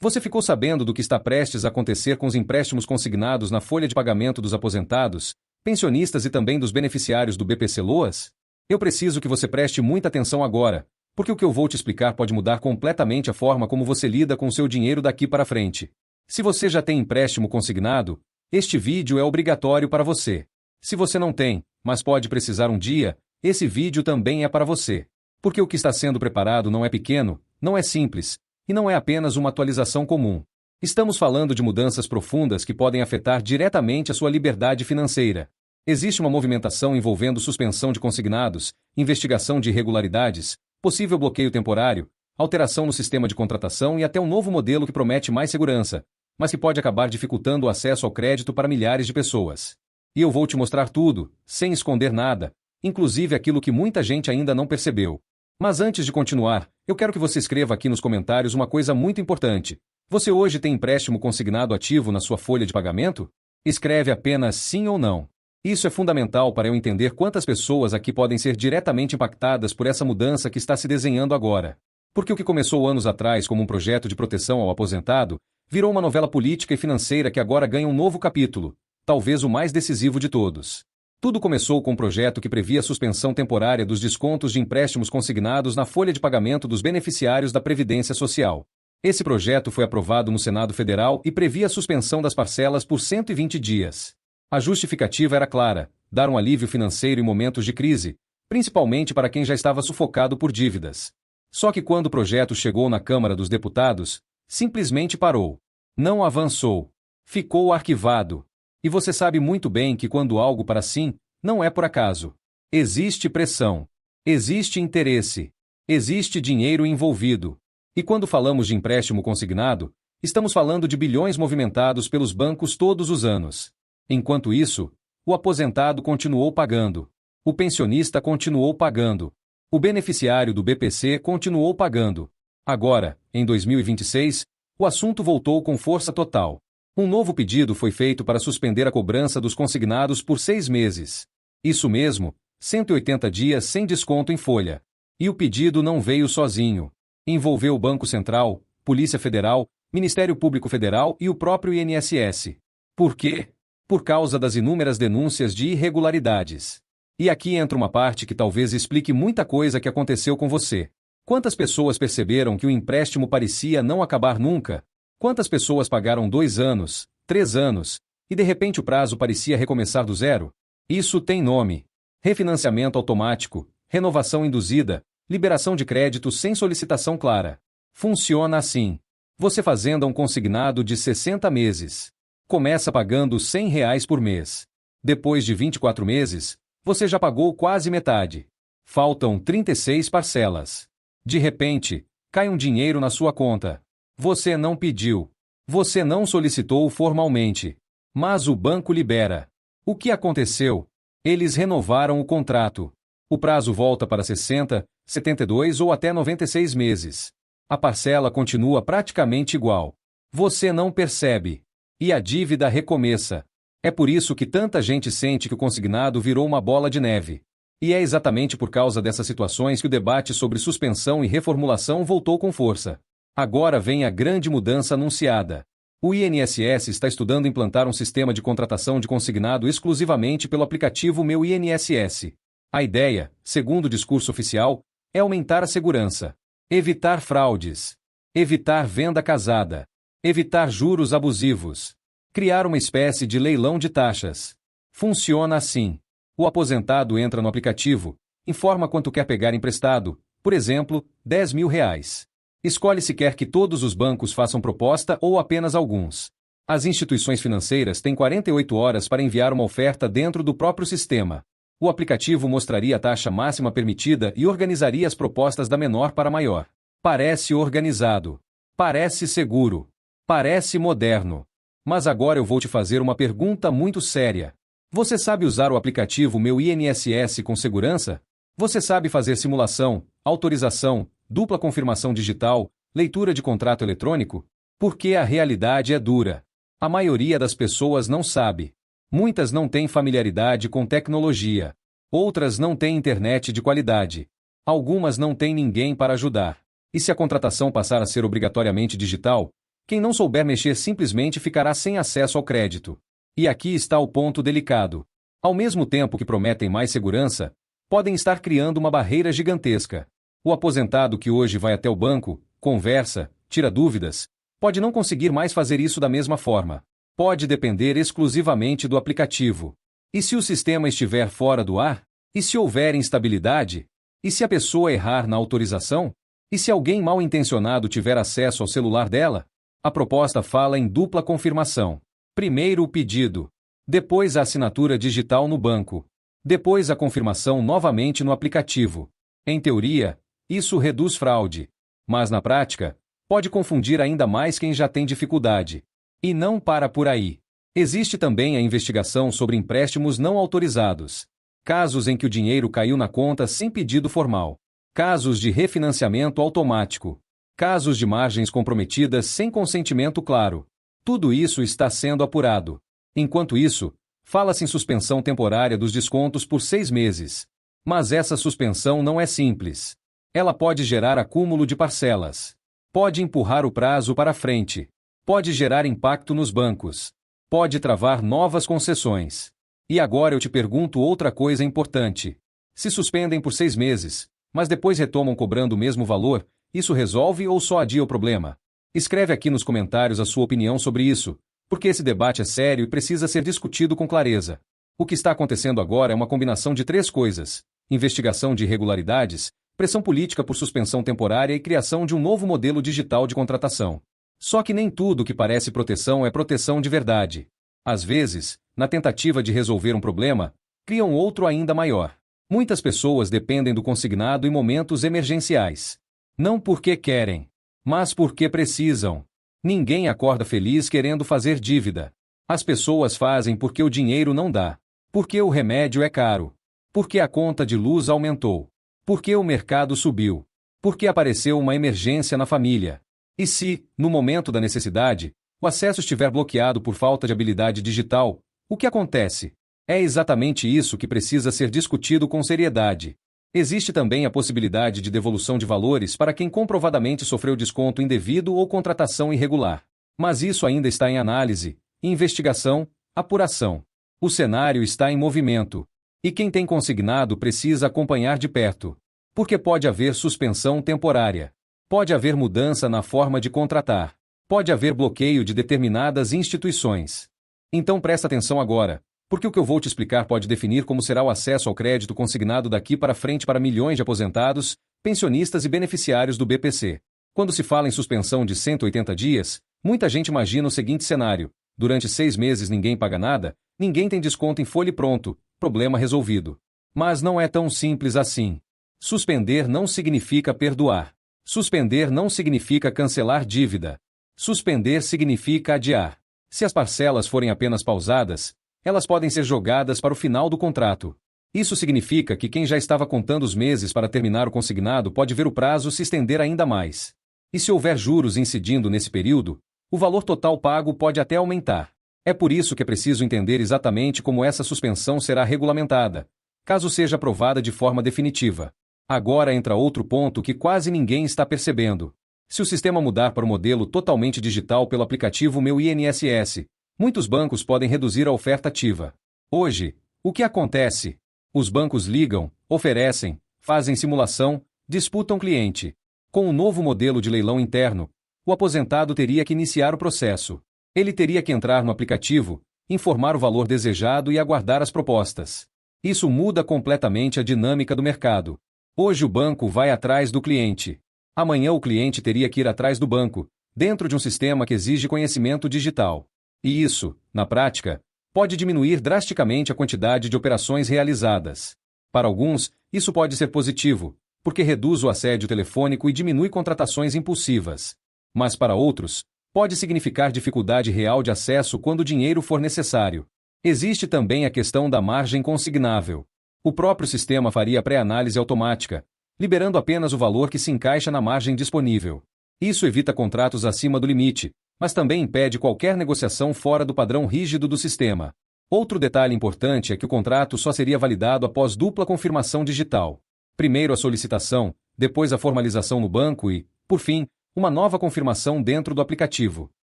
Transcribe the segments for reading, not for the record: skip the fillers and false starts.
Você ficou sabendo do que está prestes a acontecer com os empréstimos consignados na folha de pagamento dos aposentados, pensionistas e também dos beneficiários do BPC Loas? Eu preciso que você preste muita atenção agora, porque o que eu vou te explicar pode mudar completamente a forma como você lida com o seu dinheiro daqui para frente. Se você já tem empréstimo consignado, este vídeo é obrigatório para você. Se você não tem, mas pode precisar um dia, esse vídeo também é para você. Porque o que está sendo preparado não é pequeno, não é simples, e não é apenas uma atualização comum. Estamos falando de mudanças profundas que podem afetar diretamente a sua liberdade financeira. Existe uma movimentação envolvendo suspensão de consignados, investigação de irregularidades, possível bloqueio temporário, alteração no sistema de contratação e até um novo modelo que promete mais segurança, mas que pode acabar dificultando o acesso ao crédito para milhares de pessoas. E eu vou te mostrar tudo, sem esconder nada, inclusive aquilo que muita gente ainda não percebeu. Mas antes de continuar, eu quero que você escreva aqui nos comentários uma coisa muito importante. Você hoje tem empréstimo consignado ativo na sua folha de pagamento? Escreve apenas sim ou não. Isso é fundamental para eu entender quantas pessoas aqui podem ser diretamente impactadas por essa mudança que está se desenhando agora. Porque o que começou anos atrás como um projeto de proteção ao aposentado, virou uma novela política e financeira que agora ganha um novo capítulo, talvez o mais decisivo de todos. Tudo começou com um projeto que previa a suspensão temporária dos descontos de empréstimos consignados na folha de pagamento dos beneficiários da Previdência Social. Esse projeto foi aprovado no Senado Federal e previa a suspensão das parcelas por 120 dias. A justificativa era clara: dar um alívio financeiro em momentos de crise, principalmente para quem já estava sufocado por dívidas. Só que quando o projeto chegou na Câmara dos Deputados, simplesmente parou. Não avançou. Ficou arquivado. E você sabe muito bem que quando algo para assim, não é por acaso. Existe pressão. Existe interesse. Existe dinheiro envolvido. E quando falamos de empréstimo consignado, estamos falando de bilhões movimentados pelos bancos todos os anos. Enquanto isso, o aposentado continuou pagando. O pensionista continuou pagando. O beneficiário do BPC continuou pagando. Agora, em 2026, o assunto voltou com força total. Um novo pedido foi feito para suspender a cobrança dos consignados por 6 meses. Isso mesmo, 180 dias sem desconto em folha. E o pedido não veio sozinho. Envolveu o Banco Central, Polícia Federal, Ministério Público Federal e o próprio INSS. Por quê? Por causa das inúmeras denúncias de irregularidades. E aqui entra uma parte que talvez explique muita coisa que aconteceu com você. Quantas pessoas perceberam que o empréstimo parecia não acabar nunca? Quantas pessoas pagaram 2 anos, 3 anos, e de repente o prazo parecia recomeçar do zero? Isso tem nome: refinanciamento automático, renovação induzida, liberação de crédito sem solicitação clara. Funciona assim. Você fazenda um consignado de 60 meses. Começa pagando R$ 100 por mês. Depois de 24 meses, você já pagou quase metade. Faltam 36 parcelas. De repente, cai um dinheiro na sua conta. Você não pediu. Você não solicitou formalmente. Mas o banco libera. O que aconteceu? Eles renovaram o contrato. O prazo volta para 60, 72 ou até 96 meses. A parcela continua praticamente igual. Você não percebe. E a dívida recomeça. É por isso que tanta gente sente que o consignado virou uma bola de neve. E é exatamente por causa dessas situações que o debate sobre suspensão e reformulação voltou com força. Agora vem a grande mudança anunciada. O INSS está estudando implantar um sistema de contratação de consignado exclusivamente pelo aplicativo Meu INSS. A ideia, segundo o discurso oficial, é aumentar a segurança, evitar fraudes, evitar venda casada, evitar juros abusivos, criar uma espécie de leilão de taxas. Funciona assim. O aposentado entra no aplicativo, informa quanto quer pegar emprestado, por exemplo, R$ 10.000. Escolhe se quer que todos os bancos façam proposta ou apenas alguns. As instituições financeiras têm 48 horas para enviar uma oferta dentro do próprio sistema. O aplicativo mostraria a taxa máxima permitida e organizaria as propostas da menor para a maior. Parece organizado. Parece seguro. Parece moderno. Mas agora eu vou te fazer uma pergunta muito séria. Você sabe usar o aplicativo Meu INSS com segurança? Você sabe fazer simulação, autorização, dupla confirmação digital, leitura de contrato eletrônico? Porque a realidade é dura. A maioria das pessoas não sabe. Muitas não têm familiaridade com tecnologia. Outras não têm internet de qualidade. Algumas não têm ninguém para ajudar. E se a contratação passar a ser obrigatoriamente digital, Quem não souber mexer simplesmente ficará sem acesso ao crédito. E aqui está o ponto delicado. Ao mesmo tempo que prometem mais segurança, podem estar criando uma barreira gigantesca. O aposentado que hoje vai até o banco, conversa, tira dúvidas, pode não conseguir mais fazer isso da mesma forma. Pode depender exclusivamente do aplicativo. E se o sistema estiver fora do ar? E se houver instabilidade? E se a pessoa errar na autorização? E se alguém mal intencionado tiver acesso ao celular dela? A proposta fala em dupla confirmação. Primeiro o pedido, depois a assinatura digital no banco, depois a confirmação novamente no aplicativo. Em teoria, isso reduz fraude, mas na prática, pode confundir ainda mais quem já tem dificuldade. E não para por aí. Existe também a investigação sobre empréstimos não autorizados. Casos em que o dinheiro caiu na conta sem pedido formal. Casos de refinanciamento automático. Casos de margens comprometidas sem consentimento claro. Tudo isso está sendo apurado. Enquanto isso, fala-se em suspensão temporária dos descontos por 6 meses. Mas essa suspensão não é simples. Ela pode gerar acúmulo de parcelas. Pode empurrar o prazo para frente. Pode gerar impacto nos bancos. Pode travar novas concessões. E agora eu te pergunto outra coisa importante. Se suspendem por 6 meses, mas depois retomam cobrando o mesmo valor, isso resolve ou só adia o problema? Escreve aqui nos comentários a sua opinião sobre isso, porque esse debate é sério e precisa ser discutido com clareza. O que está acontecendo agora é uma combinação de 3 coisas: investigação de irregularidades, pressão política por suspensão temporária e criação de um novo modelo digital de contratação. Só que nem tudo que parece proteção é proteção de verdade. Às vezes, na tentativa de resolver um problema, criam outro ainda maior. Muitas pessoas dependem do consignado em momentos emergenciais. Não porque querem, mas porque precisam. Ninguém acorda feliz querendo fazer dívida. As pessoas fazem porque o dinheiro não dá, porque o remédio é caro, porque a conta de luz aumentou, porque o mercado subiu, porque apareceu uma emergência na família. E se, no momento da necessidade, o acesso estiver bloqueado por falta de habilidade digital, o que acontece? É exatamente isso que precisa ser discutido com seriedade. Existe também a possibilidade de devolução de valores para quem comprovadamente sofreu desconto indevido ou contratação irregular. Mas isso ainda está em análise, investigação, apuração. O cenário está em movimento. E quem tem consignado precisa acompanhar de perto. Porque pode haver suspensão temporária. Pode haver mudança na forma de contratar. Pode haver bloqueio de determinadas instituições. Então presta atenção agora, porque o que eu vou te explicar pode definir como será o acesso ao crédito consignado daqui para frente para milhões de aposentados, pensionistas e beneficiários do BPC. Quando se fala em suspensão de 180 dias, muita gente imagina o seguinte cenário: durante 6 meses ninguém paga nada, ninguém tem desconto em folha e pronto, problema resolvido. Mas não é tão simples assim. Suspender não significa perdoar. Suspender não significa cancelar dívida. Suspender significa adiar. Se as parcelas forem apenas pausadas, elas podem ser jogadas para o final do contrato. Isso significa que quem já estava contando os meses para terminar o consignado pode ver o prazo se estender ainda mais. E se houver juros incidindo nesse período, o valor total pago pode até aumentar. É por isso que é preciso entender exatamente como essa suspensão será regulamentada, caso seja aprovada de forma definitiva. Agora entra outro ponto que quase ninguém está percebendo. Se o sistema mudar para o modelo totalmente digital pelo aplicativo Meu INSS, muitos bancos podem reduzir a oferta ativa. Hoje, o que acontece? Os bancos ligam, oferecem, fazem simulação, disputam cliente. Com o novo modelo de leilão interno, o aposentado teria que iniciar o processo. Ele teria que entrar no aplicativo, informar o valor desejado e aguardar as propostas. Isso muda completamente a dinâmica do mercado. Hoje o banco vai atrás do cliente. Amanhã o cliente teria que ir atrás do banco, dentro de um sistema que exige conhecimento digital. E isso, na prática, pode diminuir drasticamente a quantidade de operações realizadas. Para alguns, isso pode ser positivo, porque reduz o assédio telefônico e diminui contratações impulsivas. Mas para outros, pode significar dificuldade real de acesso quando o dinheiro for necessário. Existe também a questão da margem consignável. O próprio sistema faria pré-análise automática, liberando apenas o valor que se encaixa na margem disponível. Isso evita contratos acima do limite, mas também impede qualquer negociação fora do padrão rígido do sistema. Outro detalhe importante é que o contrato só seria validado após dupla confirmação digital. Primeiro a solicitação, depois a formalização no banco e, por fim, uma nova confirmação dentro do aplicativo.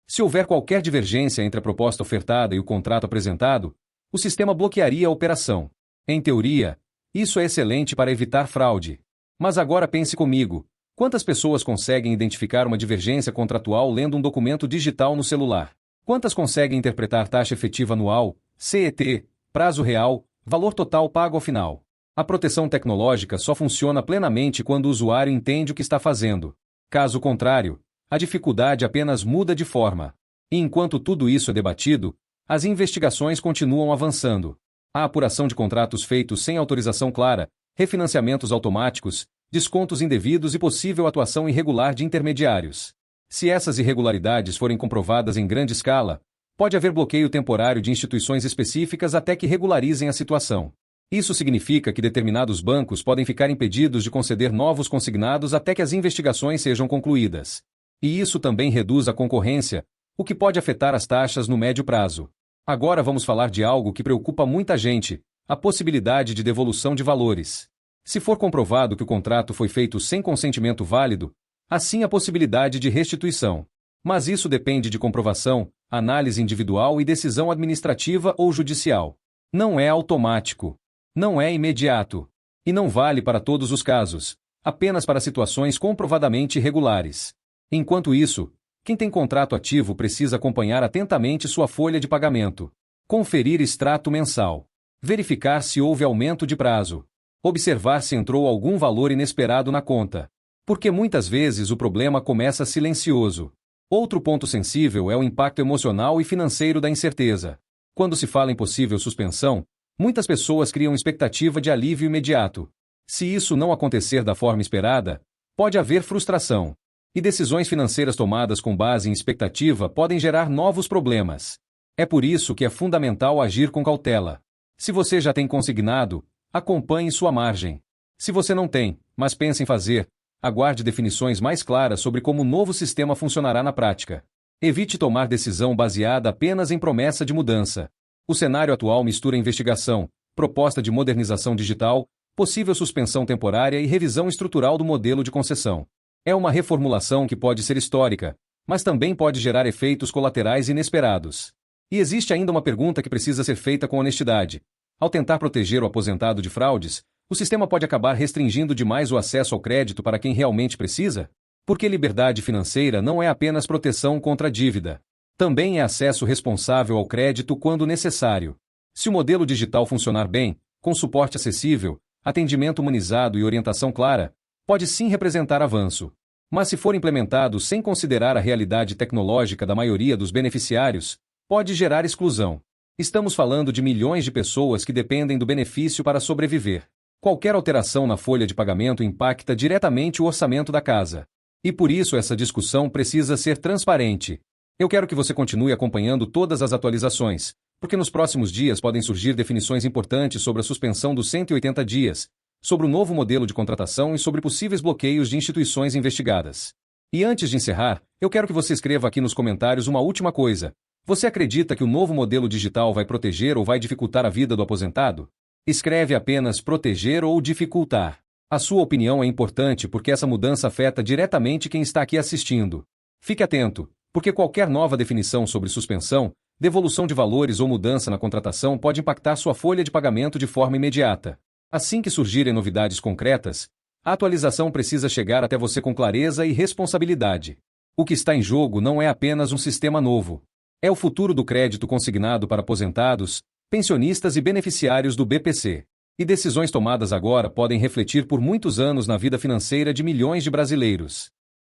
Se houver qualquer divergência entre a proposta ofertada e o contrato apresentado, o sistema bloquearia a operação. Em teoria, isso é excelente para evitar fraude. Mas agora pense comigo: quantas pessoas conseguem identificar uma divergência contratual lendo um documento digital no celular? Quantas conseguem interpretar taxa efetiva anual, CET, prazo real, valor total pago ao final? A proteção tecnológica só funciona plenamente quando o usuário entende o que está fazendo. Caso contrário, a dificuldade apenas muda de forma. E enquanto tudo isso é debatido, as investigações continuam avançando. A apuração de contratos feitos sem autorização clara, refinanciamentos automáticos, descontos indevidos e possível atuação irregular de intermediários. Se essas irregularidades forem comprovadas em grande escala, pode haver bloqueio temporário de instituições específicas até que regularizem a situação. Isso significa que determinados bancos podem ficar impedidos de conceder novos consignados até que as investigações sejam concluídas. E isso também reduz a concorrência, o que pode afetar as taxas no médio prazo. Agora vamos falar de algo que preocupa muita gente: a possibilidade de devolução de valores. Se for comprovado que o contrato foi feito sem consentimento válido, assim a possibilidade de restituição. Mas isso depende de comprovação, análise individual e decisão administrativa ou judicial. Não é automático. Não é imediato. E não vale para todos os casos, apenas para situações comprovadamente irregulares. Enquanto isso, quem tem contrato ativo precisa acompanhar atentamente sua folha de pagamento, conferir extrato mensal, verificar se houve aumento de prazo, observar se entrou algum valor inesperado na conta. Porque muitas vezes o problema começa silencioso. Outro ponto sensível é o impacto emocional e financeiro da incerteza. Quando se fala em possível suspensão, muitas pessoas criam expectativa de alívio imediato. Se isso não acontecer da forma esperada, pode haver frustração. E decisões financeiras tomadas com base em expectativa podem gerar novos problemas. É por isso que é fundamental agir com cautela. Se você já tem consignado, acompanhe sua margem. Se você não tem, mas pensa em fazer, aguarde definições mais claras sobre como o novo sistema funcionará na prática. Evite tomar decisão baseada apenas em promessa de mudança. O cenário atual mistura investigação, proposta de modernização digital, possível suspensão temporária e revisão estrutural do modelo de concessão. É uma reformulação que pode ser histórica, mas também pode gerar efeitos colaterais inesperados. E existe ainda uma pergunta que precisa ser feita com honestidade. Ao tentar proteger o aposentado de fraudes, o sistema pode acabar restringindo demais o acesso ao crédito para quem realmente precisa? Porque liberdade financeira não é apenas proteção contra a dívida. Também é acesso responsável ao crédito quando necessário. Se o modelo digital funcionar bem, com suporte acessível, atendimento humanizado e orientação clara, pode sim representar avanço. Mas se for implementado sem considerar a realidade tecnológica da maioria dos beneficiários, pode gerar exclusão. Estamos falando de milhões de pessoas que dependem do benefício para sobreviver. Qualquer alteração na folha de pagamento impacta diretamente o orçamento da casa. E por isso essa discussão precisa ser transparente. Eu quero que você continue acompanhando todas as atualizações, porque nos próximos dias podem surgir definições importantes sobre a suspensão dos 180 dias, sobre o novo modelo de contratação e sobre possíveis bloqueios de instituições investigadas. E antes de encerrar, eu quero que você escreva aqui nos comentários uma última coisa. Você acredita que o novo modelo digital vai proteger ou vai dificultar a vida do aposentado? Escreve apenas proteger ou dificultar. A sua opinião é importante porque essa mudança afeta diretamente quem está aqui assistindo. Fique atento, porque qualquer nova definição sobre suspensão, devolução de valores ou mudança na contratação pode impactar sua folha de pagamento de forma imediata. Assim que surgirem novidades concretas, a atualização precisa chegar até você com clareza e responsabilidade. O que está em jogo não é apenas um sistema novo. É o futuro do crédito consignado para aposentados, pensionistas e beneficiários do BPC. E decisões tomadas agora podem refletir por muitos anos na vida financeira de milhões de brasileiros.